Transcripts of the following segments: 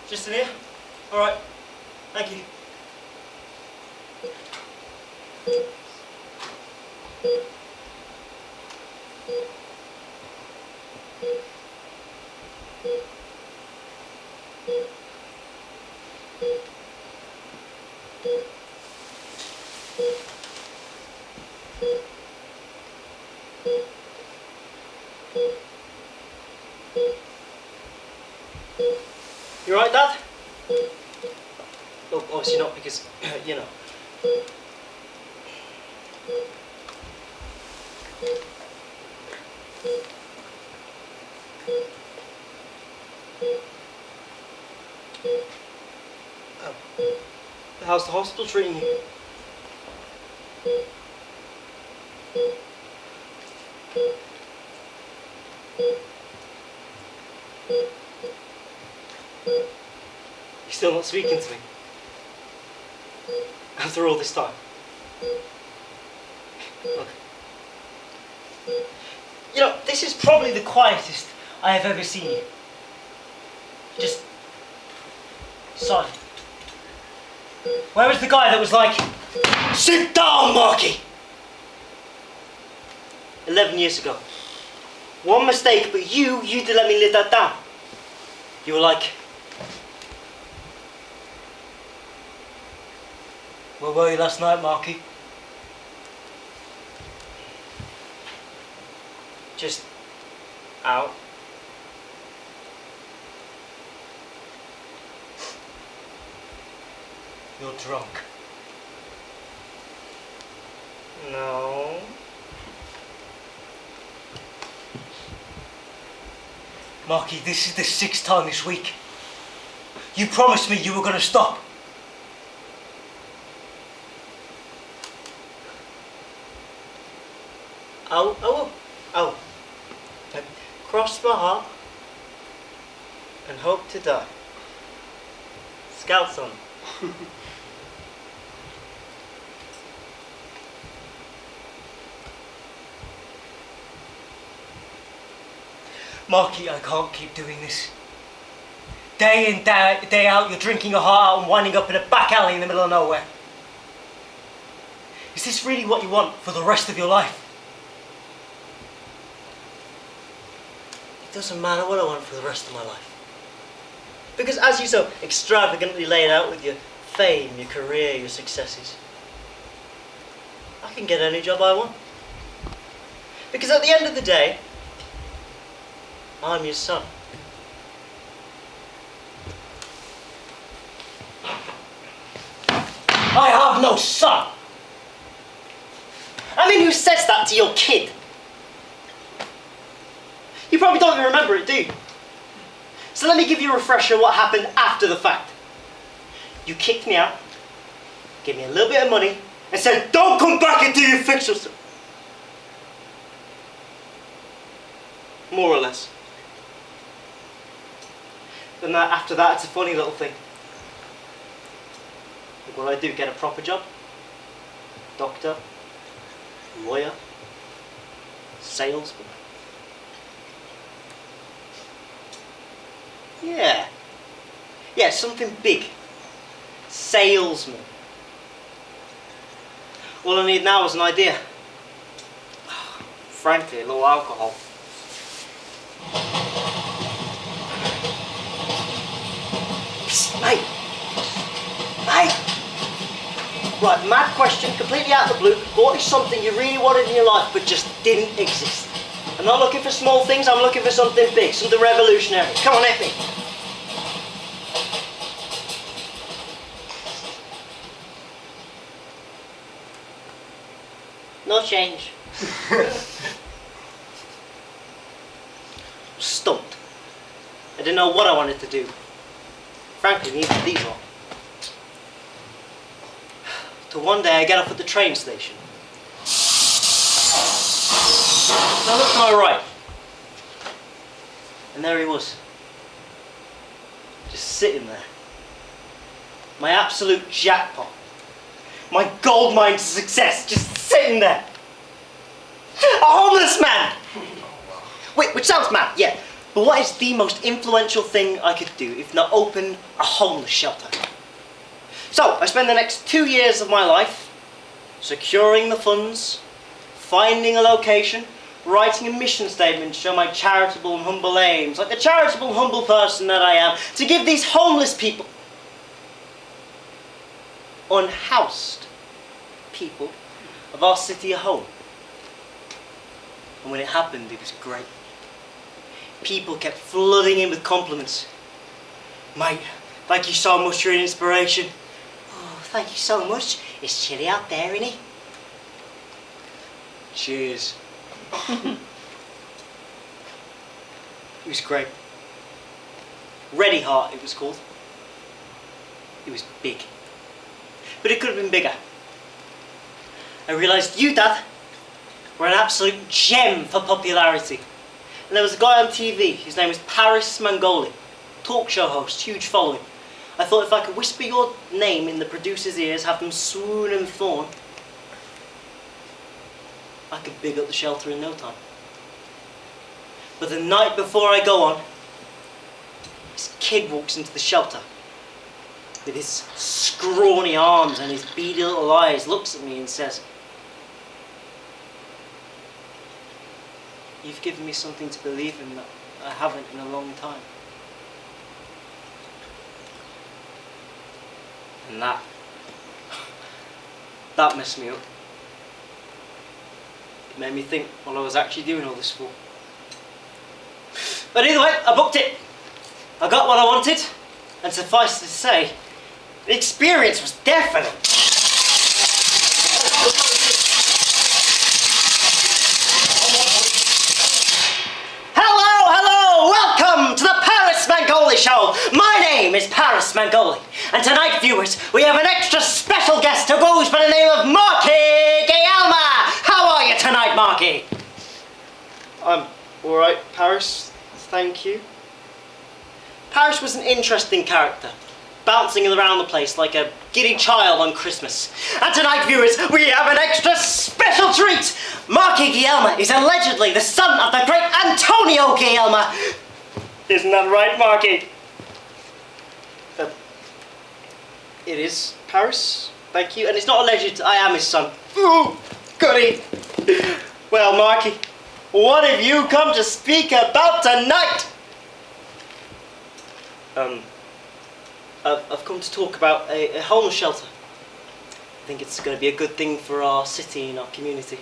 Just in here? Alright. Thank you. You alright, Dad? Oh, obviously not, because, you know. How's the hospital treating you? You're still not speaking to me? After all this time? Look. You know, this is probably the quietest I have ever seen you. Just silent. Where was the guy that was like, "Sit down, Marky"? 11 years ago. One mistake, but you didn't let me live that down. You were like, "Where were you last night, Marky?" Just out. You're drunk. No. Marky, this is the 6th time this week. You promised me you were going to stop. Oh. Cross my heart and hope to die. Scout son. Marky, I can't keep doing this. Day in, day out, you're drinking your heart out and winding up in a back alley in the middle of nowhere. Is this really what you want for the rest of your life? It doesn't matter what I want for the rest of my life. Because as you so extravagantly laid out with your fame, your career, your successes, I can get any job I want. Because at the end of the day, I'm your son. I have no son! I mean, who says that to your kid? You probably don't even remember it, do you? So let me give you a refresher on what happened after the fact. You kicked me out, gave me a little bit of money, and said, "Don't come back until you fix yourself." More or less. Then after that, it's a funny little thing. Look what I do, get a proper job. Doctor, lawyer, salesman. Yeah, something big. Salesman. All I need now is an idea. Frankly, a little alcohol. Psst, mate! Right, mad question, completely out of the blue. What is something you really wanted in your life but just didn't exist? I'm not looking for small things, I'm looking for something big, something revolutionary. Come on, hit me. No change. Stumped. I didn't know what I wanted to do. Frankly, neither of these are. Till one day I get off at the train station. And I look to my right. And there he was. Just sitting there. My absolute jackpot. My gold mine to success, just sitting there. A homeless man! Wait, which sounds mad, yeah. But what is the most influential thing I could do if not open a homeless shelter? So, I spend the next 2 years of my life securing the funds, finding a location, writing a mission statement to show my charitable and humble aims, like the charitable and humble person that I am, to give these homeless people, unhoused people of our city a home. And when it happened, it was great. People kept flooding in with compliments. Mate, thank you so much for your inspiration. Oh, thank you so much. It's chilly out there, isn't it? Cheers. It was great. Ready Heart, it was called. It was big. But it could have been bigger. I realised you, Dad, were an absolute gem for popularity. And there was a guy on TV, his name was Paris Mangoli, talk show host, huge following. I thought if I could whisper your name in the producer's ears, have them swoon and fawn, I could big up the shelter in no time. But the night before I go on, this kid walks into the shelter with his scrawny arms and his beady little eyes, looks at me and says, "You've given me something to believe in that I haven't in a long time." And that messed me up. It made me think what I was actually doing all this for. But either way, I booked it. I got what I wanted, and suffice to say, the experience was definite. Hello, welcome to the Paris Mangoli Show. My name is Paris Mangoli, and tonight, viewers, we have an extra special guest who goes by the name of Marky Guillermo. How are you tonight, Marky? I'm alright, Paris. Thank you. Paris was an interesting character, bouncing around the place like a giddy child on Christmas. And tonight, viewers, we have an extra special treat! Marky Guillermo is allegedly the son of the great Antonio Guillermo. Isn't that right, Marky? It is, Paris. Thank you. And it's not alleged, I am his son. Ooh, goody. Well, Marky, what have you come to speak about tonight? I've come to talk about a homeless shelter. I think it's going to be a good thing for our city and our community.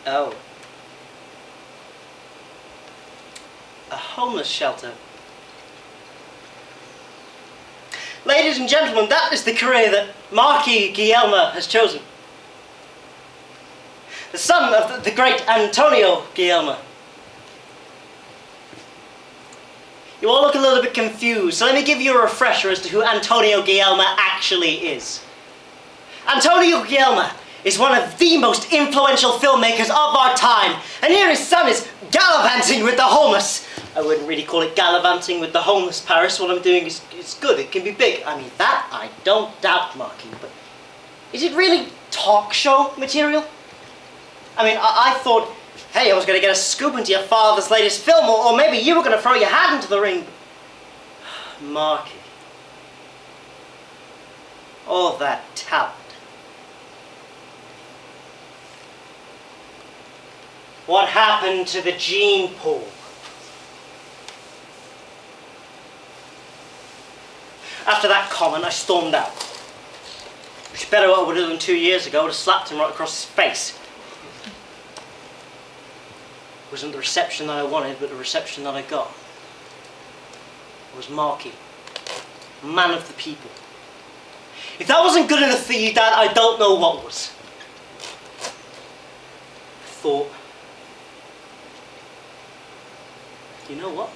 Oh. A homeless shelter. Ladies and gentlemen, that is the career that Marky Guillermo has chosen. The son of the great Antonio Guillermo. You all look a little bit confused, so let me give you a refresher as to who Antonio Guillermo actually is. Antonio Guillermo is one of the most influential filmmakers of our time, and here his son is gallivanting with the homeless. I wouldn't really call it gallivanting with the homeless, Paris. What I'm doing is good, it can be big. I mean, that I don't doubt, Marky, but is it really talk show material? I mean, I thought, hey, I was going to get a scoop into your father's latest film, or maybe you were going to throw your hat into the ring. Marky. All that talent. What happened to the gene pool? After that comment, I stormed out. Which is better what I would have done 2 years ago. I would have slapped him right across his face. It wasn't the reception that I wanted, but the reception that I got. It was Marky, man of the people. If that wasn't good enough for you, Dad, I don't know what was. I thought, you know what?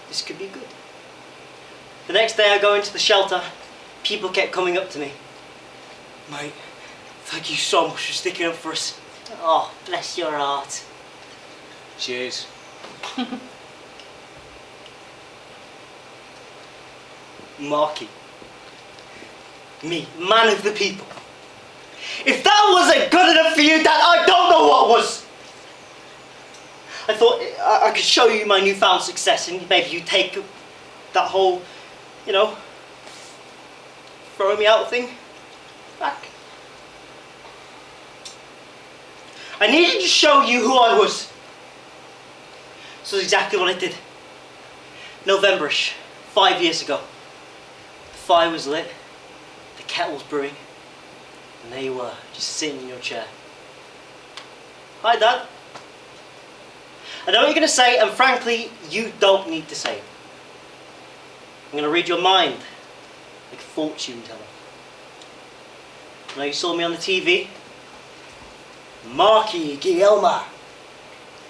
This could be good. The next day I go into the shelter, people kept coming up to me. Mate, thank you so much for sticking up for us. Oh, bless your heart. Cheers. Marky. Me, man of the people. If that wasn't good enough for you, Dad, I don't know what was. I thought I could show you my newfound success and maybe you take that whole, you know, throwing me out thing back. I needed to show you who I was. So that's exactly what I did. Novemberish, 5 years ago. The fire was lit, the kettle was brewing, and there you were, just sitting in your chair. Hi, Dad. I know what you're going to say, and frankly, you don't need to say it. I'm going to read your mind like a fortune teller. I know you saw me on the TV. Marky Guillermo,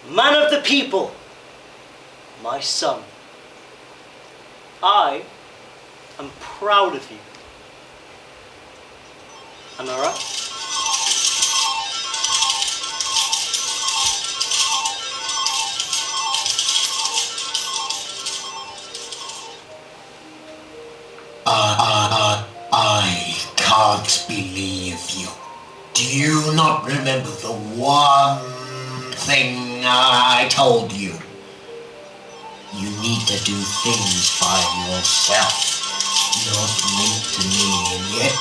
man of the people, my son. I am proud of you. Am I right? I can't believe you. Do you not remember the one thing I told you? You need to do things by yourself, not linked to me, and yet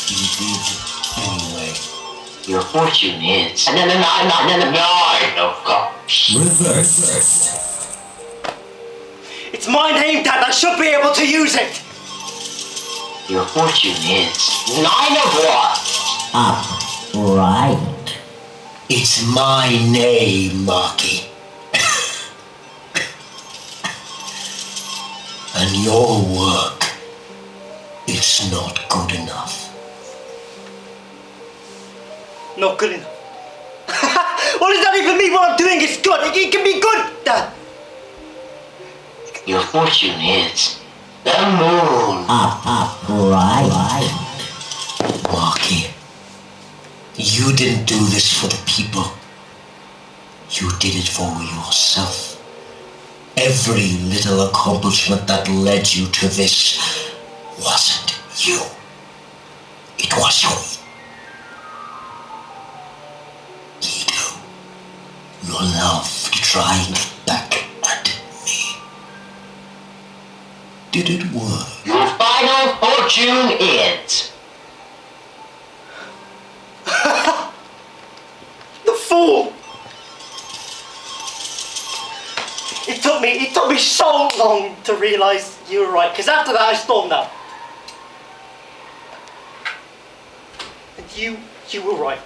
you did anyway. Your fortune is 9 of cups. Reversed. It's my name, Dad. I should be able to use it. Your fortune is 9 of wands. Right. It's my name, Marky. And your work is not good enough. Not good enough. What does that even mean? What I'm doing is good. It can be good, Dad. Your fortune is the moon. Right. Marky, you didn't do this for the people. You did it for yourself. Every little accomplishment that led you to this wasn't you. It was you. Guido, your love trying back at me. Did it work? Your final fortune is The fool. It took me so long to realise you were right, because after that I stormed out. And you were right.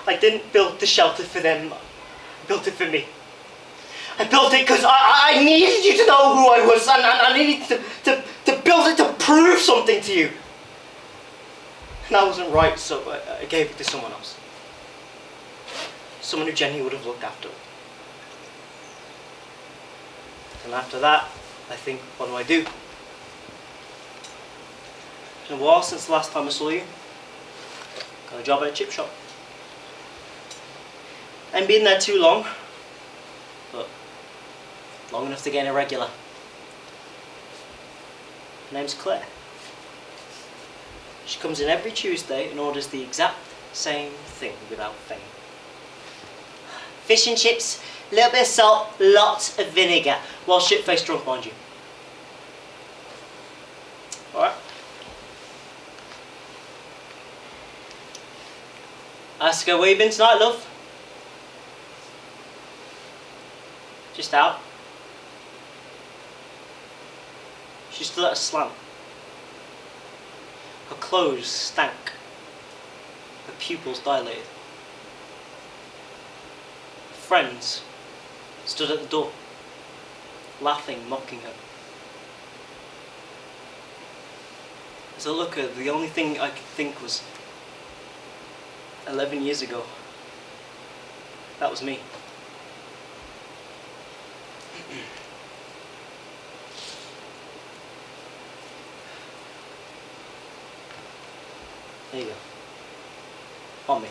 I didn't build the shelter for them, I built it for me. I built it because I needed you to know who I was, and I needed to build it to prove something to you. And I wasn't right, so I gave it to someone else. Someone who genuinely would have looked after it. And after that, I think, what do? It's been a while since the last time I saw you. Got a job at a chip shop. I ain't been there too long, but long enough to get a regular. Her name's Claire. She comes in every Tuesday and orders the exact same thing without fail. Fish and chips, a little bit of salt, lots of vinegar, while shit-faced drunk, mind you. Alright. Ask her, where you been tonight, love? Just out. She stood at a slant. Her clothes stank. Her pupils dilated. Friends stood at the door, laughing, mocking her. As I look at her, the only thing I could think was 11 years ago. That was me. There you go. On me.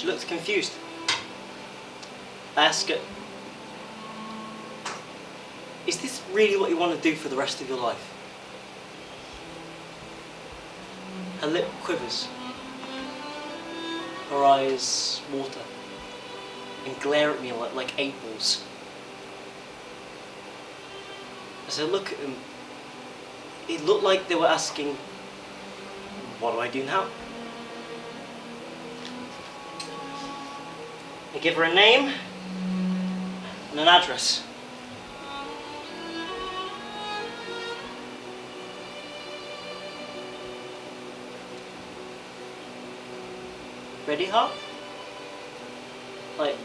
She looked confused. I asked her, is this really what you want to do for the rest of your life? Her lip quivers. Her eyes water and glare at me like 8 balls. As I look at them, it looked like they were asking, what do I do now? I give her a name and an address. Ready, Hop? Like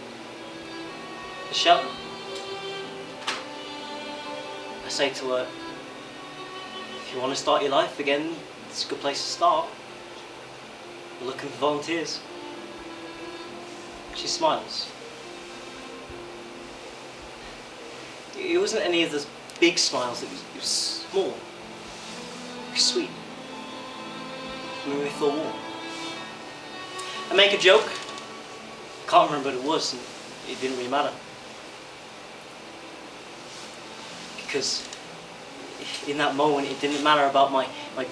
the shelter. I say to her, if you want to start your life again, it's a good place to start. We're looking for volunteers. She smiles. It wasn't any of those big smiles, it was small. It was sweet. It made me feel warm. I make a joke. Can't remember what it was, and it didn't really matter. Because in that moment, it didn't matter about my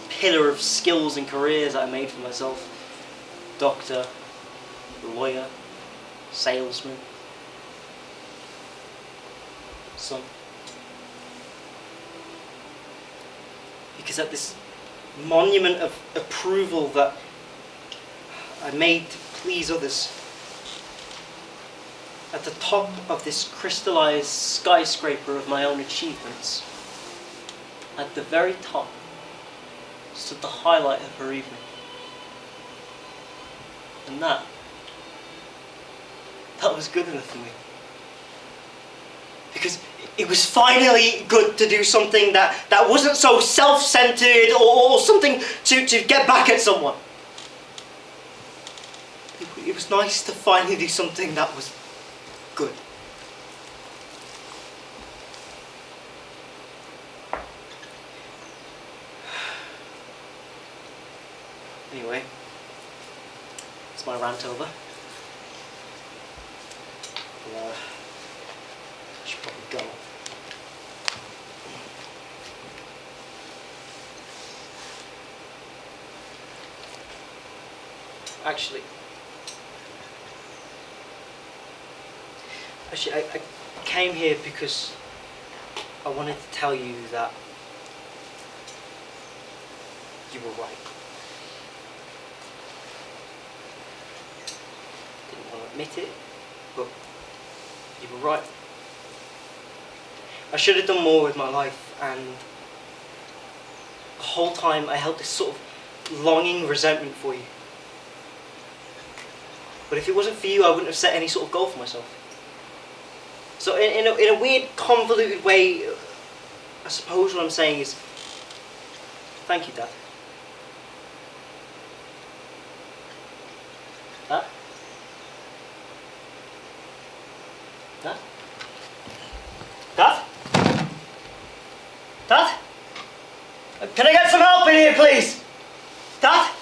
pillar of skills and careers that I made for myself. Doctor, lawyer, salesman, son. Because at this monument of approval that I made to please others, at the top of this crystallized skyscraper of my own achievements, at the very top, stood the highlight of her evening. And that was good enough for me. Because it was finally good to do something that wasn't so self-centered or something to get back at someone. It was nice to finally do something that was good. Anyway, it's my rant over. I should probably go. Actually, I came here because I wanted to tell you that you were right. Didn't want to admit it, but you were right. I should have done more with my life, and the whole time I held this sort of longing resentment for you. But if it wasn't for you, I wouldn't have set any sort of goal for myself. So in a weird, convoluted way, I suppose what I'm saying is, thank you, Dad. Dad? Dad? Dad? Dad? Can I get some help in here, please? Dad?